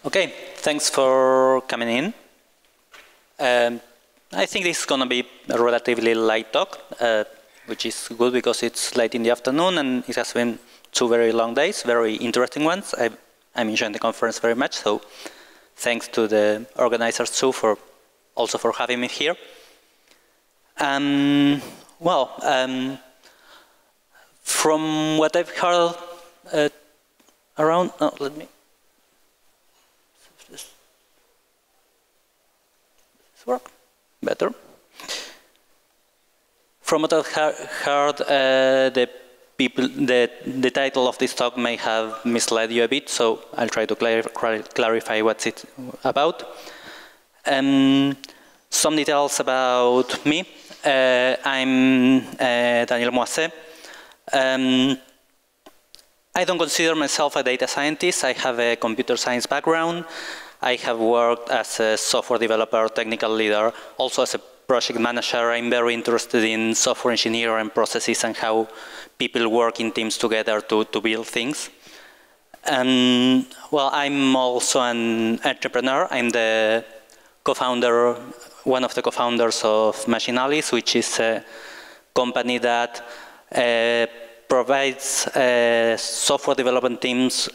Okay, thanks for coming in. I think this is going to be a relatively light talk, which is good because it's late in the afternoon and it has been 2 very long days, very interesting ones. I'm enjoying the conference very much, so thanks to the organizers too for having me here. From what I've heard around, let me. Work better. From what I've heard, the title of this talk may have misled you a bit, so I'll try to clarify what's it about. Some details about me. I'm Daniel Moisset. I don't consider myself a data scientist. I have a computer science background. I have worked as a software developer, technical leader, also as a project manager. I'm very interested in software engineering processes and how people work in teams together to build things. Well, I'm also an entrepreneur. I'm the co-founder, one of the co-founders of Machinalis, which is a company that provides software development teams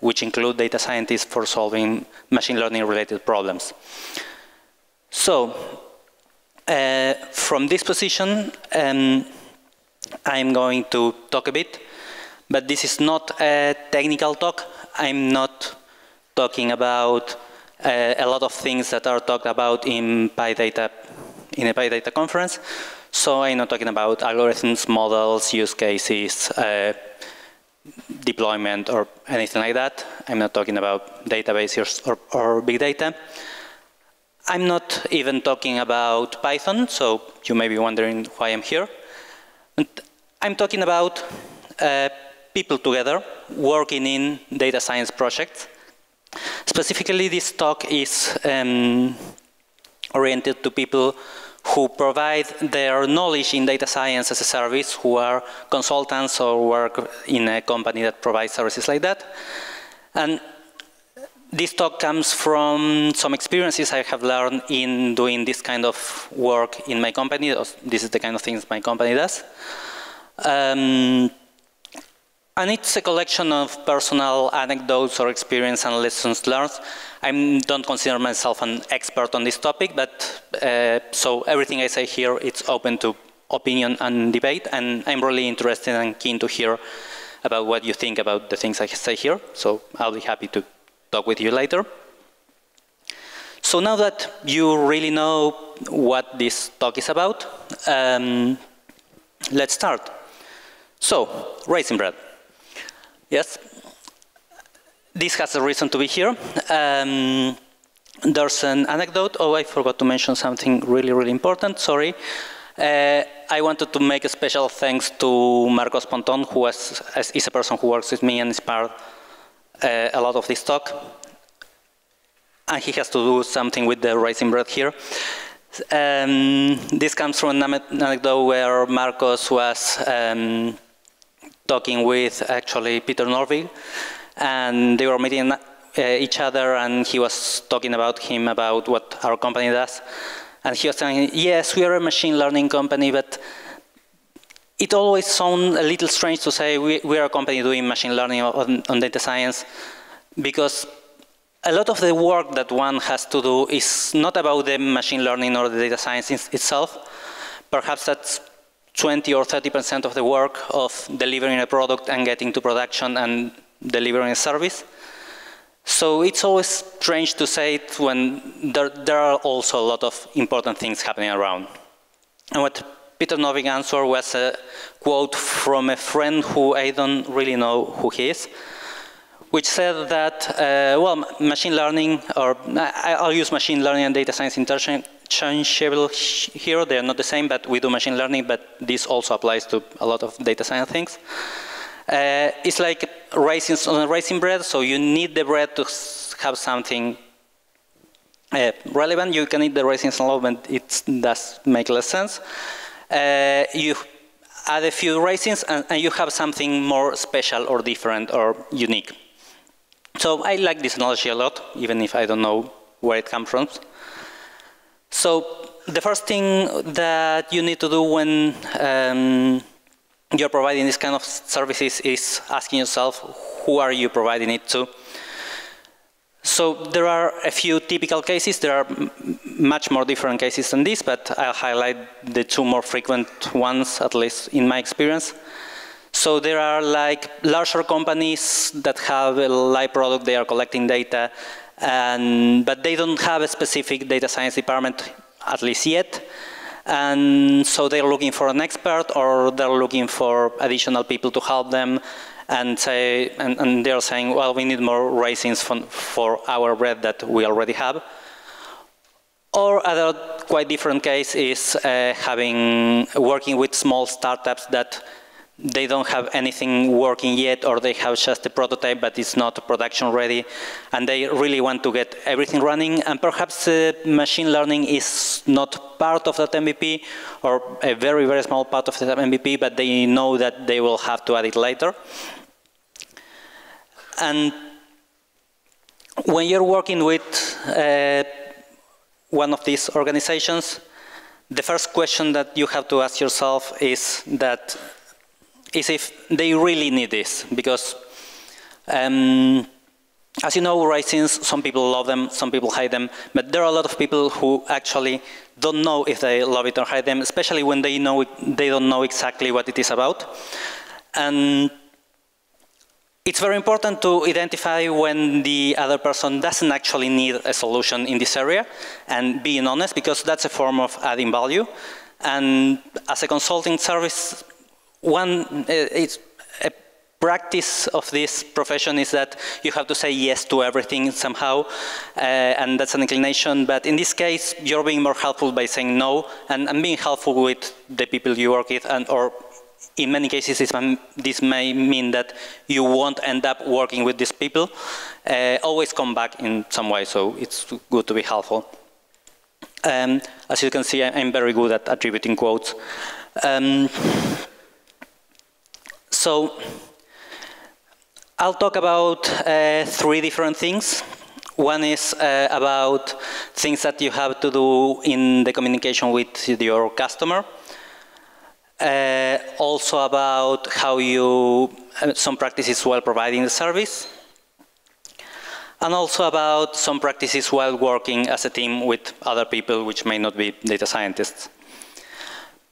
which include data scientists for solving machine learning related problems. So from this position, I'm going to talk a bit, but this is not a technical talk. I'm not talking about a lot of things that are talked about in PyData, in a PyData conference. So I'm not talking about algorithms, models, use cases, deployment, or anything like that. I'm not talking about databases or big data. I'm not even talking about Python, so you may be wondering why I'm here. And I'm talking about people together working in data science projects. Specifically, this talk is oriented to people who provide their knowledge in data science as a service, who are consultants or work in a company that provides services like that. And this talk comes from some experiences I have learned in doing this kind of work in my company. This is the kind of things my company does. And it's a collection of personal anecdotes or experience and lessons learned. I don't consider myself an expert on this topic, but so everything I say here, it's open to opinion and debate, and I'm really interested and keen to hear about what you think about the things I say here, so I'll be happy to talk with you later. So now that you really know what this talk is about, let's start. So, Raisin Bread. Yes, this has a reason to be here. There's an anecdote. Oh, I forgot to mention something really, really important. Sorry. I wanted to make a special thanks to Marcos Ponton, who is a person who works with me and inspired a lot of this talk. And he has to do something with the Raisin Bread here. This comes from an anecdote where Marcos was talking with actually Peter Norvig, and they were meeting each other, and he was talking about what our company does. And he was saying, yes, we are a machine learning company, but it always sounds a little strange to say we are a company doing machine learning on data science, because a lot of the work that one has to do is not about the machine learning or the data science itself. Perhaps that's 20 or 30% of the work of delivering a product and getting to production and delivering a service. So it's always strange to say it when there are also a lot of important things happening around. And what Peter Norvig answered was a quote from a friend who I don't really know who he is, which said that, well, machine learning, or I'll use machine learning and data science interchangeable here. They're not the same, but we do machine learning, but this also applies to a lot of data science things. It's like raisins on a raisin bread, so you need the bread to have something relevant. You can eat the raisins alone, but it does make less sense. You add a few raisins, and you have something more special or different or unique. So I like this analogy a lot, even if I don't know where it comes from. So the first thing that you need to do when you're providing this kind of services is asking yourself, who are you providing it to? So there are a few typical cases. There are much more different cases than this, but I'll highlight the two more frequent ones, at least in my experience. So there are like larger companies that have a live product, they are collecting data, but they don't have a specific data science department, at least yet. And so they're looking for an expert, or they're looking for additional people to help them. And they're saying, well, we need more raisins for our bread that we already have. Or other quite different case is working with small startups that they don't have anything working yet, or they have just a prototype, but it's not production ready, and they really want to get everything running, and perhaps machine learning is not part of that MVP, or a very, very small part of that MVP, but they know that they will have to add it later. And when you're working with one of these organizations, the first question that you have to ask yourself is if they really need this, because as you know, raisins, some people love them, some people hate them, but there are a lot of people who actually don't know if they love it or hate them, especially when they don't know exactly what it is about. And it's very important to identify when the other person doesn't actually need a solution in this area, and being honest, because that's a form of adding value. And as a consulting service, it's a practice of this profession is that you have to say yes to everything somehow, and that's an inclination. But in this case, you're being more helpful by saying no, and being helpful with the people you work with, or in many cases, this may mean that you won't end up working with these people. Always come back in some way, so it's good to be helpful. As you can see, I'm very good at attributing quotes. So I'll talk about 3 different things. One is about things that you have to do in the communication with your customer. Also about how some practices while providing the service. And also about some practices while working as a team with other people, which may not be data scientists.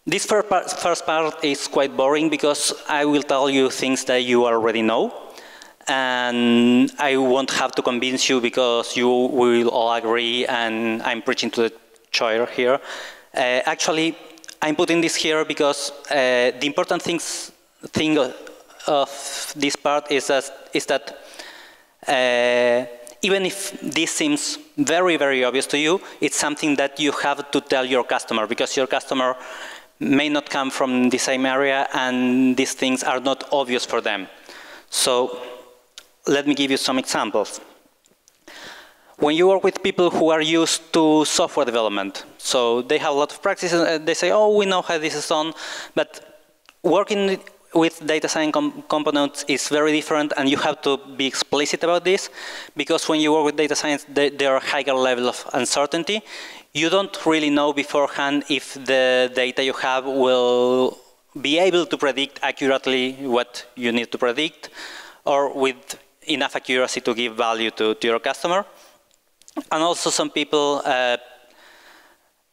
This first part is quite boring because I will tell you things that you already know, and I won't have to convince you because you will all agree, and I'm preaching to the choir here. Actually, I'm putting this here because the important thing of this part is that even if this seems very, very obvious to you, it's something that you have to tell your customer, because your customer may not come from the same area, and these things are not obvious for them. So let me give you some examples. When you work with people who are used to software development, so they have a lot of practice, and they say, oh, we know how this is done, but working with data science components is very different, and you have to be explicit about this, because when you work with data science, there are a higher level of uncertainty. You don't really know beforehand if the data you have will be able to predict accurately what you need to predict, or with enough accuracy to give value to your customer. And also some people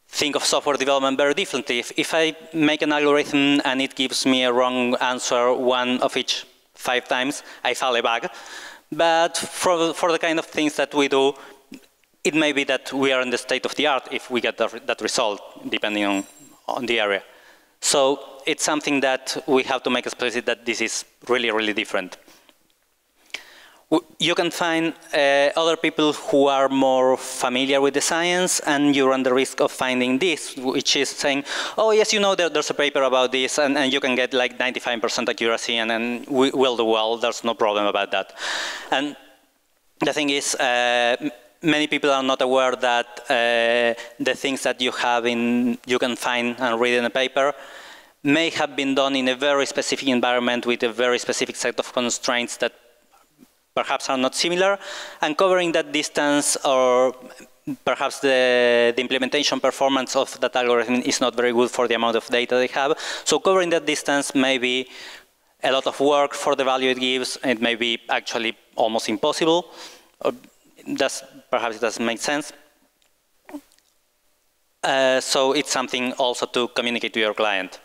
think of software development very differently. If I make an algorithm and it gives me a wrong answer 1 of each 5 times, I file a bug. But for the kind of things that we do, it may be that we are in the state of the art if we get that result, depending on the area. So it's something that we have to make explicit that this is really, really different. You can find other people who are more familiar with the science, and you run the risk of finding this, which is saying, oh yes, you know, there's a paper about this, and you can get like 95% accuracy, and then we'll do well, there's no problem about that. And the thing is, many people are not aware that the things that you can find and read in a paper may have been done in a very specific environment with a very specific set of constraints that perhaps are not similar, and covering that distance, or perhaps the implementation performance of that algorithm is not very good for the amount of data they have. So covering that distance may be a lot of work for the value it gives. It may be actually almost impossible. Perhaps it doesn't make sense. So it's something also to communicate to your client.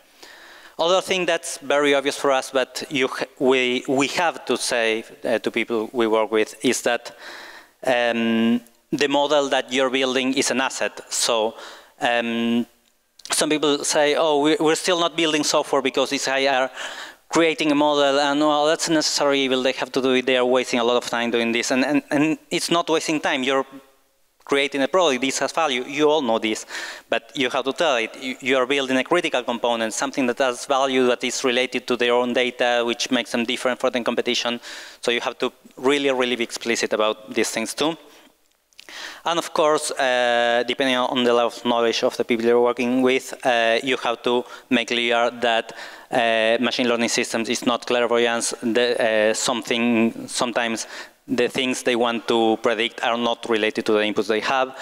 Other thing that's very obvious for us, but we have to say to people we work with, is that the model that you're building is an asset. So some people say, oh, we're still not building software because these guys are creating a model, and well, that's necessary evil, they have to do it, they are wasting a lot of time doing this. And it's not wasting time, you're creating a product, this has value, you all know this, but you have to tell it. You are building a critical component, something that has value, that is related to their own data, which makes them different from the competition. So you have to really, really be explicit about these things too. And of course, depending on the level of knowledge of the people you're working with, you have to make clear that machine learning systems is not clairvoyance. Sometimes the things they want to predict are not related to the inputs they have.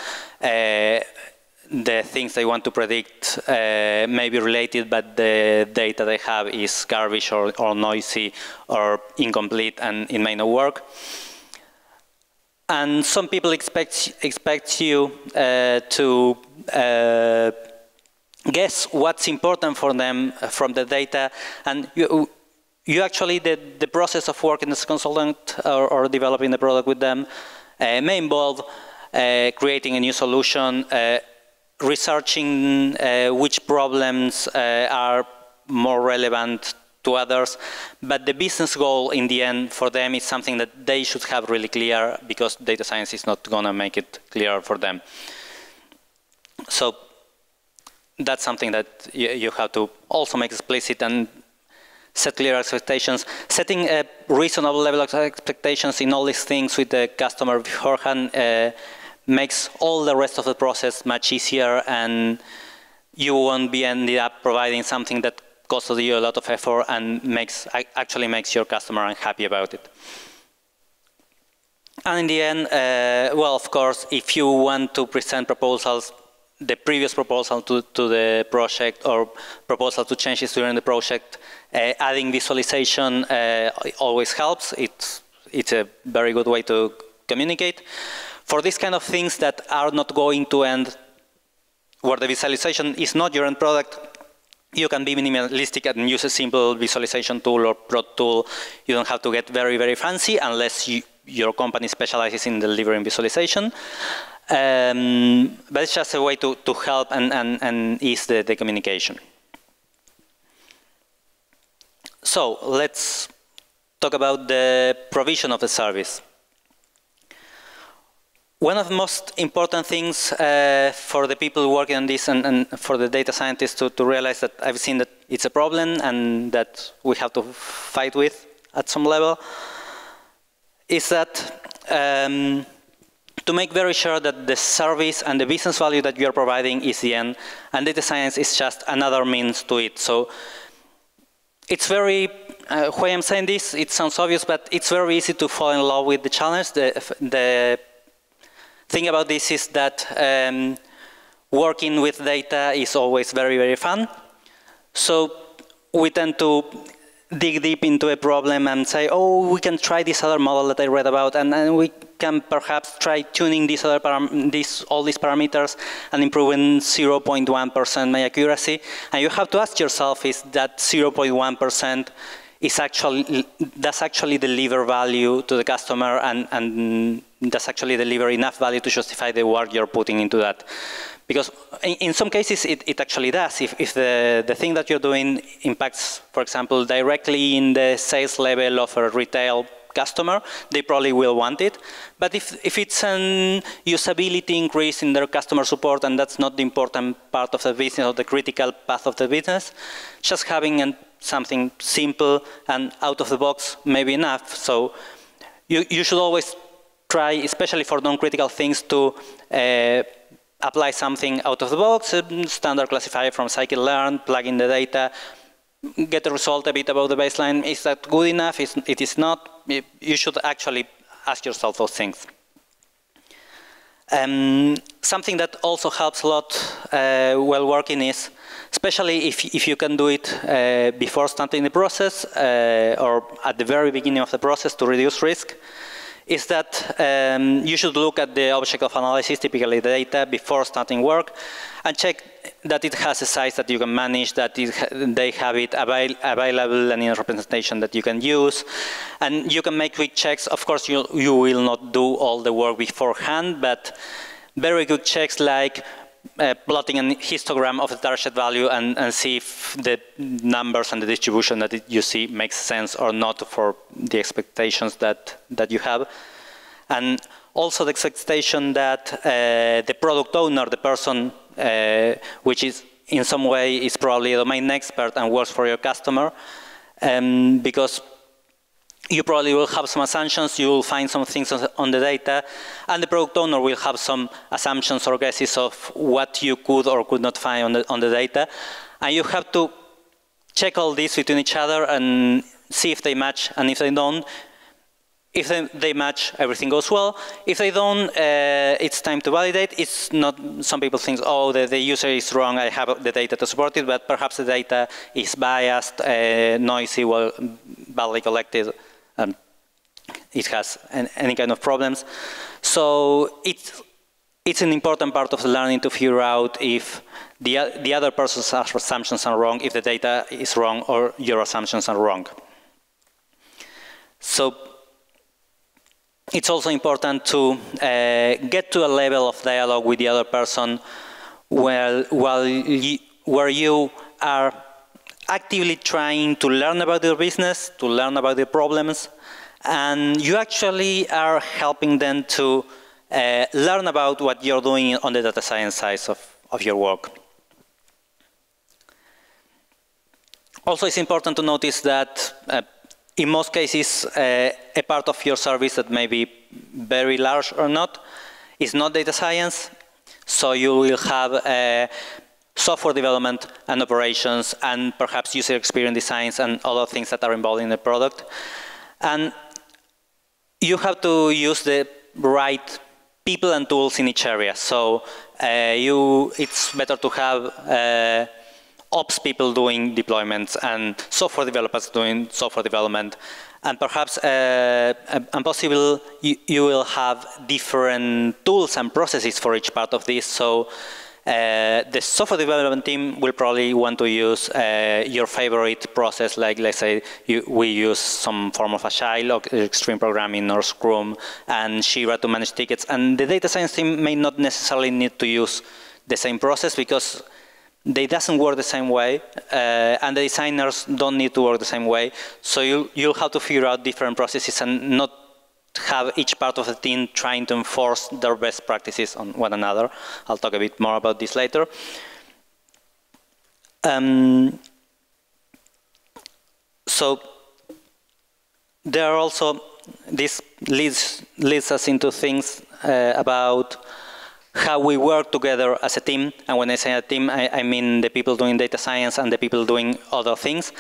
The things they want to predict may be related, but the data they have is garbage or noisy or incomplete, and it may not work. And some people expect you to guess what's important for them from the data, and you actually, the process of working as a consultant or developing the product with them may involve creating a new solution, researching which problems are more relevant to others, but the business goal in the end for them is something that they should have really clear, because data science is not going to make it clear for them. So that's something that you have to also make explicit and set clear expectations. Setting a reasonable level of expectations in all these things with the customer beforehand makes all the rest of the process much easier, and you won't be ended up providing something that costs you a lot of effort and actually makes your customer unhappy about it. And in the end, well, of course, if you want to present proposals, the previous proposal to the project or proposal to changes during the project, adding visualization always helps. It's a very good way to communicate. For these kind of things that are not going to end, where the visualization is not your end product, you can be minimalistic and use a simple visualization tool or prod tool. You don't have to get very, very fancy unless your company specializes in delivering visualization. But it's just a way to help and ease the communication. So let's talk about the provision of the service. One of the most important things for the people working on this and for the data scientists to realize that I've seen that it's a problem and that we have to fight with at some level is that to make very sure that the service and the business value that you are providing is the end, and data science is just another means to it. So it's very, why I'm saying this, it sounds obvious, but it's very easy to fall in love with the challenge. The thing about this is that working with data is always very, very fun. So we tend to dig deep into a problem and say, oh, we can try this other model that I read about, and then we can perhaps try tuning these other all these parameters and improving 0.1% my accuracy. And you have to ask yourself, is that 0.1% does actually deliver value to the customer and does actually deliver enough value to justify the work you're putting into that? Because in some cases it actually does. If the thing that you're doing impacts, for example, directly in the sales level of a retail customer, they probably will want it. But if it's an usability increase in their customer support, and that's not the important part of the business or the critical path of the business, just having something simple and out of the box may be enough. So you should always try, especially for non-critical things, to apply something out of the box, a standard classifier from scikit-learn, plug in the data, get a result a bit above the baseline. Is that good enough? It is not. You should actually ask yourself those things. Something that also helps a lot while working is, especially if you can do it before starting the process or at the very beginning of the process to reduce risk, is that you should look at the object of analysis, typically the data, before starting work, and check that it has a size that you can manage, that they have it available and in a representation that you can use. And you can make quick checks. Of course, you will not do all the work beforehand, but very good checks like plotting a histogram of the target value and see if the numbers and the distribution that you see makes sense or not for the expectations that you have. And also the expectation that the product owner, the person which is in some way is probably a domain expert and works for your customer, because you probably will have some assumptions, you will find some things on the data, and the product owner will have some assumptions or guesses of what you could or could not find on the data. And you have to check all this between each other and see if they match, and if they don't, if they match, everything goes well. If they don't, it's time to validate. It's not, some people think, oh, the user is wrong, I have the data to support it, but perhaps the data is biased, noisy, well, badly collected, it has any kind of problems. So it's an important part of the learning to figure out if the other person's assumptions are wrong, if the data is wrong, or your assumptions are wrong. So it's also important to get to a level of dialogue with the other person where you are actively trying to learn about their business, to learn about their problems, and you actually are helping them to learn about what you're doing on the data science side of your work. Also, it's important to notice that in most cases, a part of your service that may be very large or not is not data science. So you will have software development and operations and perhaps user experience designs and other things that are involved in the product. And you have to use the right people and tools in each area. So it's better to have ops people doing deployments and software developers doing software development. And perhaps, and possible, you will have different tools and processes for each part of this. So the software development team will probably want to use your favorite process, like let's say we use some form of Agile or extreme programming or Scrum and Jira to manage tickets. And the data science team may not necessarily need to use the same process because they doesn't work the same way, and the designers don't need to work the same way. So you'll have to figure out different processes and not have each part of the team trying to enforce their best practices on one another. I'll talk a bit more about this later. So there are also, this leads us into things about how we work together as a team. And when I say a team, I mean the people doing data science and the people doing other things.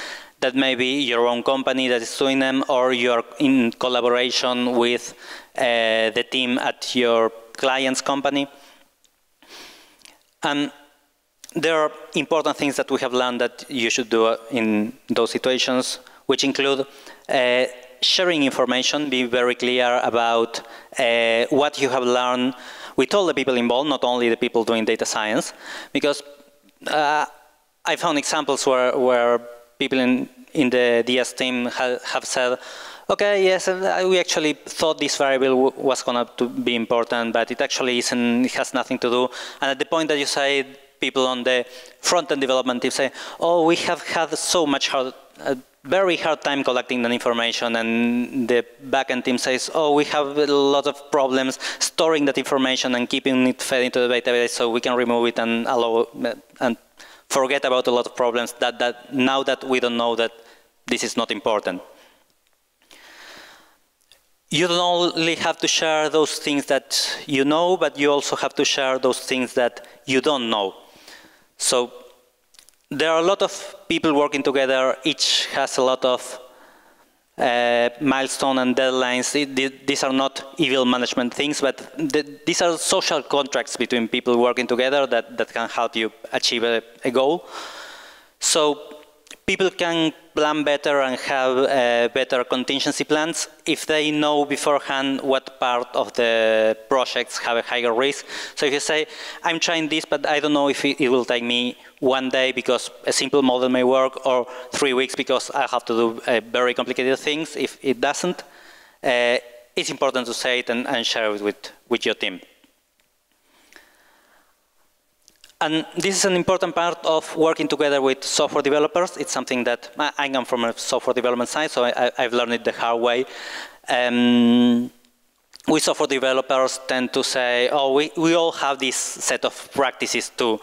That may be your own company that is doing them, or you're in collaboration with the team at your client's company. And there are important things that we have learned that you should do in those situations, which include sharing information, be very clear about what you have learned with all the people involved, not only the people doing data science, because I found examples where people in the DS team have said, okay, yes, we actually thought this variable was going to be important, but it actually isn't, it has nothing to do. And at the point that you say, people on the front-end development team say, oh, we have had so much very hard time collecting the information, and the backend team says, oh, we have a lot of problems storing that information and keeping it fed into the database, so we can remove it and allow and forget about a lot of problems that now that we don't know that this is not important. You don't only have to share those things that you know, but you also have to share those things that you don't know. So there are a lot of people working together. Each has a lot of milestone and deadlines. These are not evil management things, but these are social contracts between people working together that can help you achieve a goal. So people can plan better and have better contingency plans if they know beforehand what part of the projects have a higher risk. So if you say, I'm trying this, but I don't know if it will take me 1 day because a simple model may work, or 3 weeks because I have to do very complicated things. If it doesn't, it's important to say it and share it with your team. And this is an important part of working together with software developers. It's something that I come from a software development side, so I've learned it the hard way. We software developers tend to say, oh, we all have this set of practices to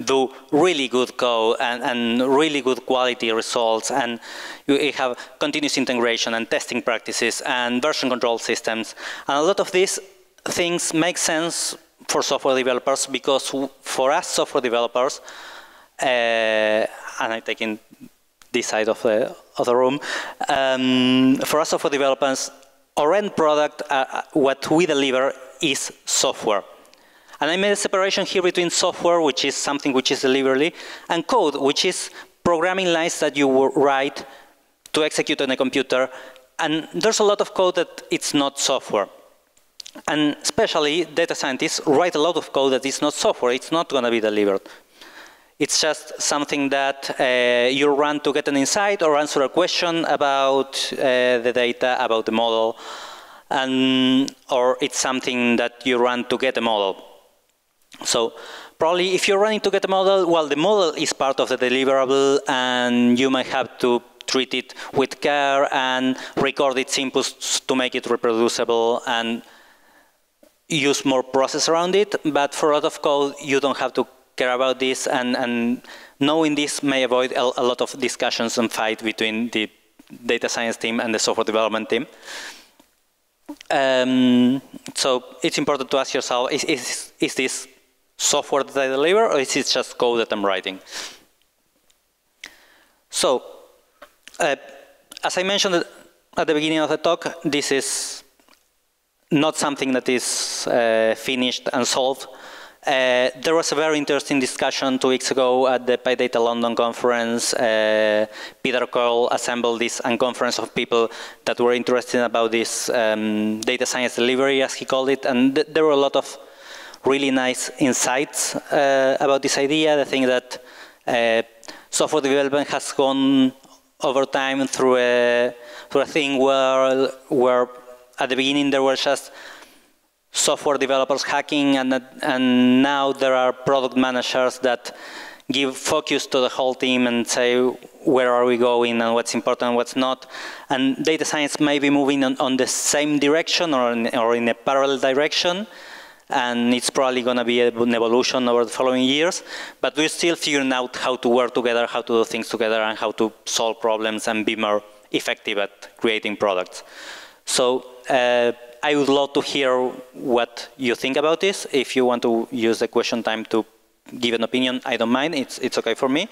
do really good code and really good quality results, and we have continuous integration and testing practices and version control systems. And a lot of these things make sense for software developers, because for us software developers, and I'm taking this side of the room, for us software developers, our end product, what we deliver is software. And I made a separation here between software, which is something which is delivery, and code, which is programming lines that you write to execute on a computer. And there's a lot of code that it's not software. And especially data scientists write a lot of code that is not software. It's not going to be delivered. It's just something that you run to get an insight or answer a question about the data, about the model, or it's something that you run to get a model. So probably if you're running to get a model, well, the model is part of the deliverable, and you might have to treat it with care and record its inputs to make it reproducible and use more process around it. But for a lot of code, you don't have to care about this, and knowing this may avoid a lot of discussions and fight between the data science team and the software development team. So it's important to ask yourself, is this software that I deliver, or is it just code that I'm writing? So, as I mentioned at the beginning of the talk, this is not something that is finished and solved. There was a very interesting discussion 2 weeks ago at the PyData London conference. Peter Cole assembled this conference of people that were interested about this data science delivery, as he called it, and there were a lot of really nice insights about this idea. The thing that software development has gone over time through a thing where at the beginning there were just software developers hacking, and now there are product managers that give focus to the whole team and say where are we going and what's important and what's not. And data science may be moving on the same direction or in a parallel direction, and it's probably going to be an evolution over the following years, but we're still figuring out how to work together, how to do things together, and how to solve problems and be more effective at creating products. So I would love to hear what you think about this. If you want to use the question time to give an opinion, I don't mind. It's okay for me.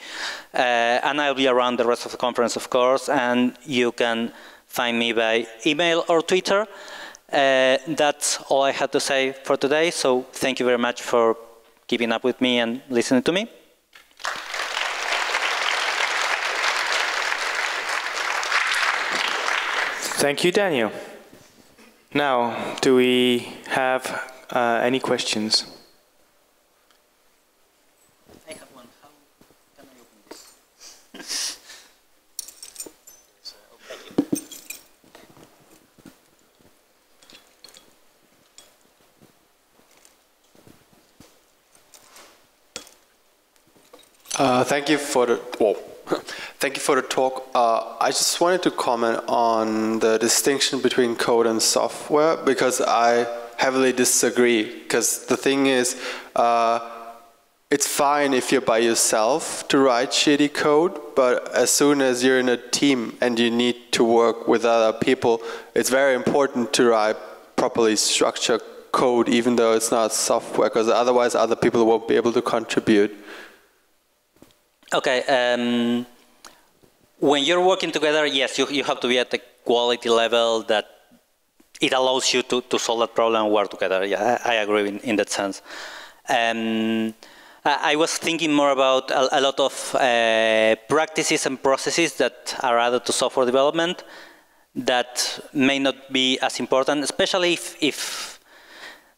And I'll be around the rest of the conference, of course, and you can find me by email or Twitter. That's all I had to say for today. So thank you very much for keeping up with me and listening to me. Thank you, Daniel. Now, do we have any questions? I have one. How can I open this? Thank you for the thank you for the talk. I just wanted to comment on the distinction between code and software, because I heavily disagree. Because the thing is, it's fine if you're by yourself to write shitty code, but as soon as you're in a team and you need to work with other people, it's very important to write properly structured code, even though it's not software, because otherwise other people won't be able to contribute. Okay. When you're working together, yes, you have to be at the quality level that it allows you to solve that problem and work together. Yeah, I agree in that sense. I was thinking more about a lot of practices and processes that are added to software development that may not be as important, especially if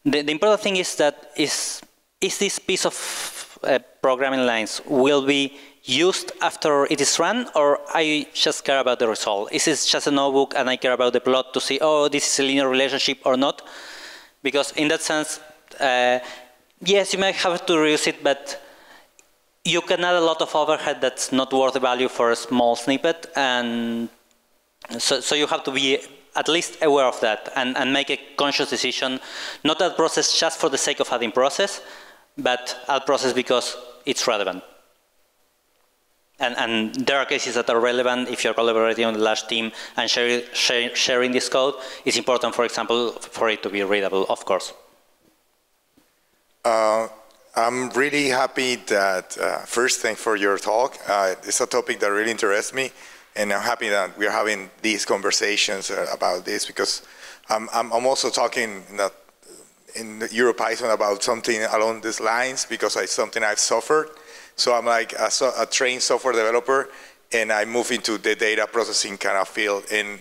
the important thing is that is this piece of programming lines will be used after it is run, or I just care about the result? Is it just a notebook and I care about the plot to see, oh, this is a linear relationship or not? Because in that sense, yes, you might have to reuse it, but you can add a lot of overhead that's not worth the value for a small snippet, and so you have to be at least aware of that and make a conscious decision, not add process just for the sake of adding process, but add process because it's relevant. And there are cases that are relevant if you're collaborating on a large team and sharing this code. It's important, for example, for it to be readable, of course. I'm really happy that, first, thanks for your talk. It's a topic that really interests me, and I'm happy that we're having these conversations about this, because I'm also talking in EuroPython about something along these lines, because it's something I've suffered. So I'm like a trained software developer, and I move into the data processing kind of field. And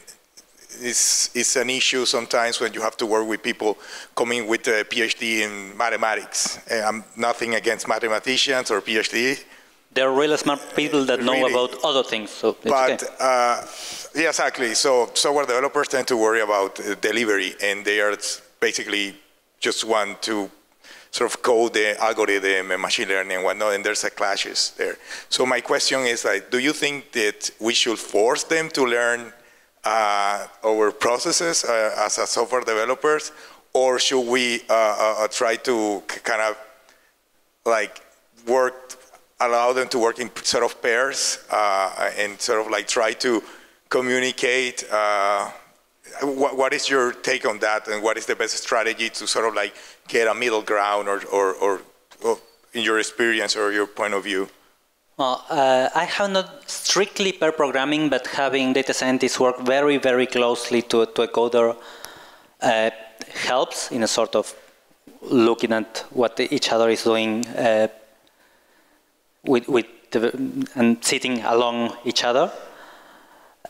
it's an issue sometimes when you have to work with people coming with a PhD in mathematics. I'm nothing against mathematicians or PhD. They're really smart people that know about other things. So it's but okay. Yeah, exactly. So software developers tend to worry about delivery, and they are basically just want to sort of code the algorithm and machine learning and whatnot, and there's a clashes there. So my question is, like, do you think that we should force them to learn our processes as a software developers, or should we try to kind of like allow them to work in sort of pairs and sort of like try to communicate? What is your take on that, and what is the best strategy to sort of like get a middle ground, or in your experience or your point of view? Well, I have not strictly pair programming, but having data scientists work very, very closely to a coder helps in a sort of looking at what each other is doing and sitting along each other.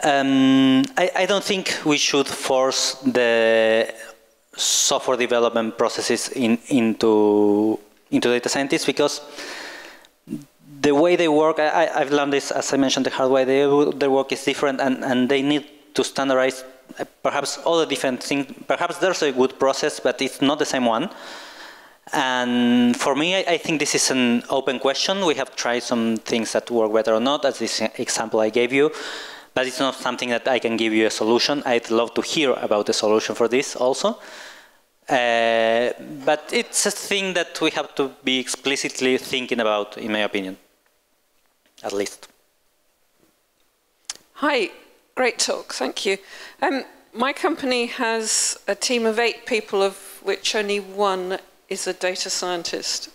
I don't think we should force the software development processes into data scientists, because the way they work, I've learned this, as I mentioned, the hard way. Their work is different, and they need to standardize perhaps all the different things. Perhaps there's a good process, but it's not the same one. And for me, I think this is an open question. We have tried some things that work better or not, as this example I gave you. But it's not something that I can give you a solution. I'd love to hear about the solution for this also. But it's a thing that we have to be explicitly thinking about, in my opinion, at least. Hi, great talk, thank you. My company has a team of 8 people, of which only 1 is a data scientist.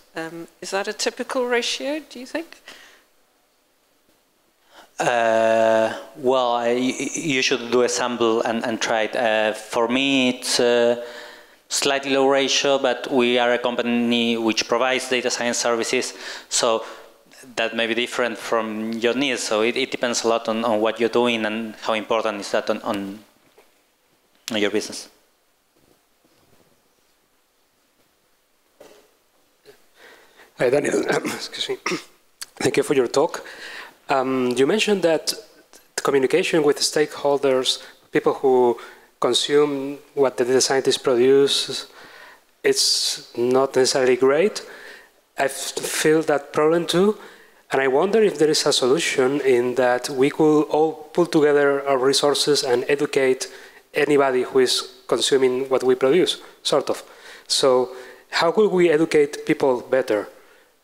Is that a typical ratio, do you think? Well, you should do a sample and try it. For me, it's a slightly low ratio, but we are a company which provides data science services, so that may be different from your needs. So it depends a lot on what you're doing and how important is that on your business. Hi, Daniel. Excuse me. Thank you for your talk. You mentioned that communication with stakeholders, people who consume what the data scientists produce, it's not necessarily great. I feel that problem too, and I wonder if there is a solution in that we could all pull together our resources and educate anybody who is consuming what we produce, sort of. So how could we educate people better?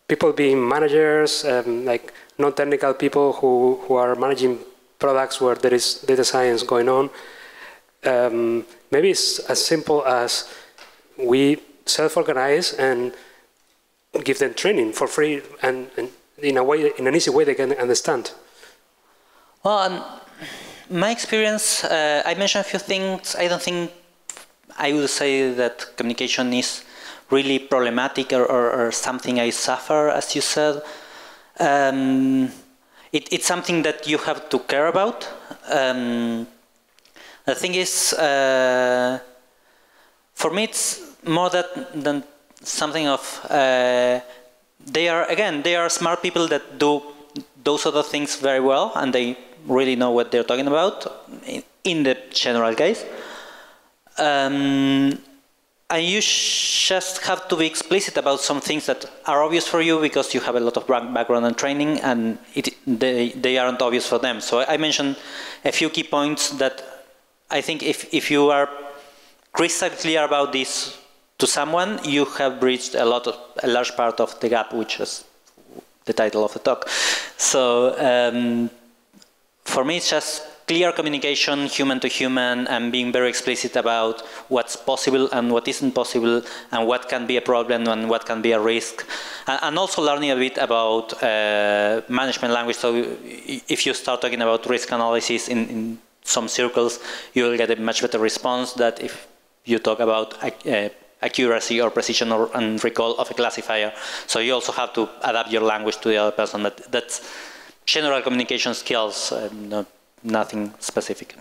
People being managers, like non-technical people who are managing products where there is data science going on. Maybe it's as simple as we self-organize and give them training for free and in a way, in an easy way they can understand? Well, my experience, I mentioned a few things. I don't think I would say that communication is really problematic or something I suffer, as you said. It's something that you have to care about. The thing is, for me, it's more than something of. They are smart people that do those other things very well, and they really know what they're talking about. In the general case, and you just have to be explicit about some things that are obvious for you because you have a lot of background and training, and they aren't obvious for them. So I mentioned a few key points that I think if you are crystal clear about this to someone, you have bridged a large part of the gap, which is the title of the talk. So for me, it's just clear communication, human to human, and being very explicit about what's possible and what isn't possible, and what can be a problem and what can be a risk. And also learning a bit about management language. So if you start talking about risk analysis in some circles, you will get a much better response than if you talk about accuracy or precision and recall of a classifier. So you also have to adapt your language to the other person. That's general communication skills, nothing specific.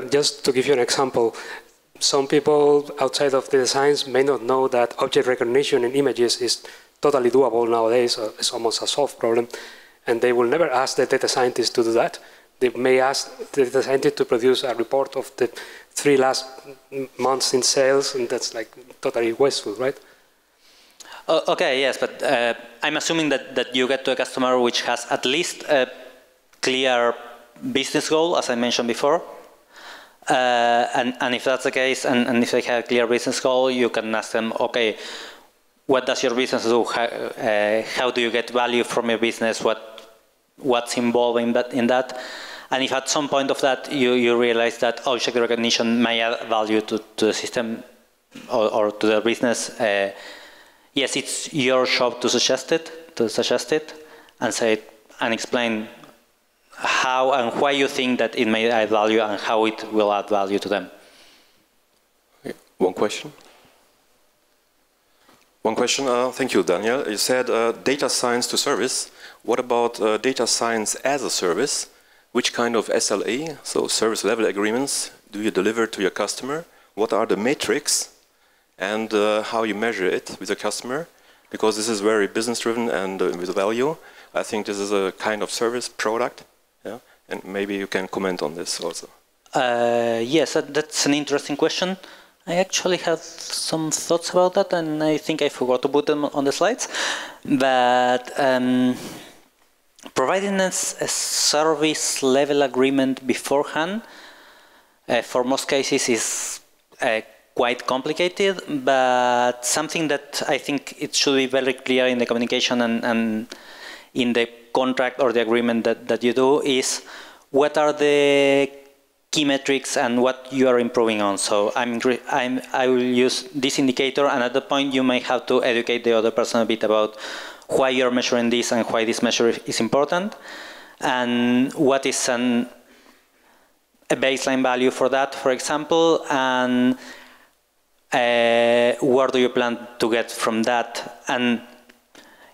Just to give you an example, some people outside of data science may not know that object recognition in images is totally doable nowadays. It's almost a solved problem, and they will never ask the data scientist to do that. They may ask the data scientist to produce a report of the 3 last months in sales, and that's like totally wasteful, right? Okay, yes, but I'm assuming that you get to a customer which has at least a clear business goal, as I mentioned before. And if that's the case, and if they have a clear business goal, you can ask them, okay, what does your business do? How do you get value from your business? What's involved in that? And if at some point of that you realize that object recognition may add value to the system or to the business, yes, it's your job to suggest it, and say it, and explain how and why you think that it may add value and how it will add value to them. Okay. One question. Thank you, Daniel. You said data science to service. What about data science as a service? Which kind of SLA, so service level agreements, do you deliver to your customer? What are the metrics and how you measure it with the customer? Because this is very business driven and with value. I think this is a kind of service product. Yeah? And maybe you can comment on this also. Yes, that's an interesting question. I actually had some thoughts about that, and I think I forgot to put them on the slides. But providing us a service level agreement beforehand, for most cases, is quite complicated, but something that I think it should be very clear in the communication and in the contract or the agreement that you do is what are the key metrics and what you are improving on. So I will use this indicator, and at that point you may have to educate the other person a bit about why you're measuring this and why this measure is important, and what is a baseline value for that, for example, and where do you plan to get from that. And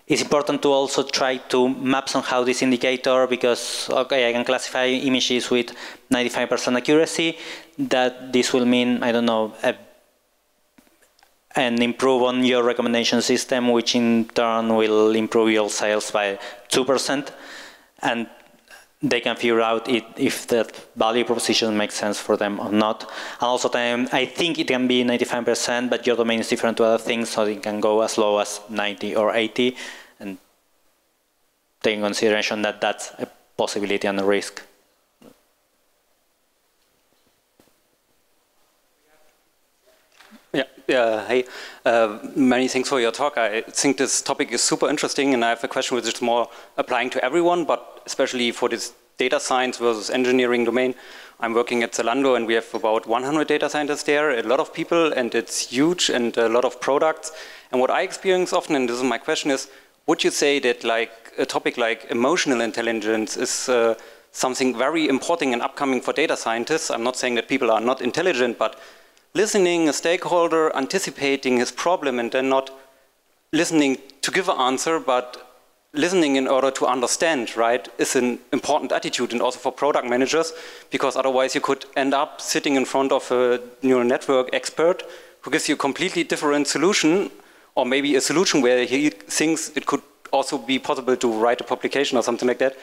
it's important to also try to map somehow this indicator, because, okay, I can classify images with 95% accuracy, that this will mean, I don't know, and improve on your recommendation system, which in turn will improve your sales by 2%, and they can figure out if that value proposition makes sense for them or not. And also, I think it can be 95%, but your domain is different to other things, so it can go as low as 90 or 80, and take in consideration that that's a possibility and a risk. Yeah, hey, many thanks for your talk. I think this topic is super interesting, and I have a question which is more applying to everyone, but especially for this data science versus engineering domain. I'm working at Zalando, and we have about 100 data scientists there, a lot of people, and it's huge, and a lot of products. And what I experience often, and this is my question, is would you say that like a topic like emotional intelligence is something very important and upcoming for data scientists? I'm not saying that people are not intelligent, but listening a stakeholder, anticipating his problem, and then not listening to give an answer, but listening in order to understand, right, is an important attitude, and also for product managers, because otherwise you could end up sitting in front of a neural network expert who gives you a completely different solution, or maybe a solution where he thinks it could also be possible to write a publication or something like that.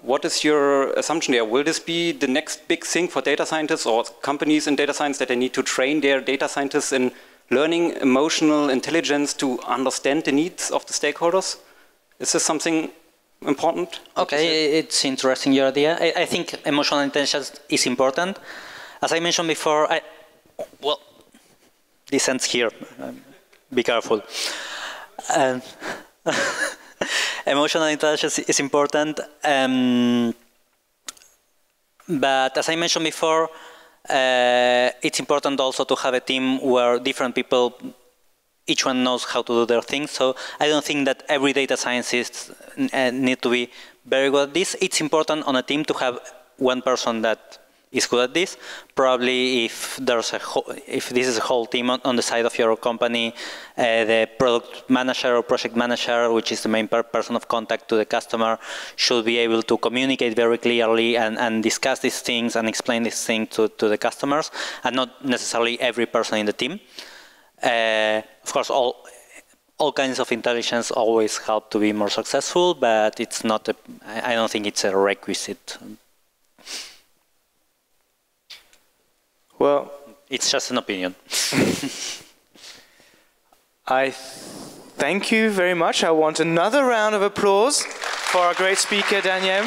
What is your assumption there? Will this be the next big thing for data scientists or companies in data science, that they need to train their data scientists in learning emotional intelligence to understand the needs of the stakeholders? Is this something important? Okay, it's interesting, your idea. I think emotional intelligence is important. As I mentioned before, well, this ends here. Be careful. Emotional intelligence is important, but as I mentioned before, it's important also to have a team where different people, each one knows how to do their thing. So I don't think that every data scientist need to be very good at this. It's important on a team to have one person that is good at this. Probably if this is a whole team on the side of your company, the product manager or project manager, which is the main person of contact to the customer, should be able to communicate very clearly and discuss these things and explain these things to the customers, and not necessarily every person in the team. Of course, all kinds of intelligence always help to be more successful, but it's not I don't think it's a requisite. Well, it's just an opinion. I thank you very much. I want another round of applause for our great speaker, Daniel.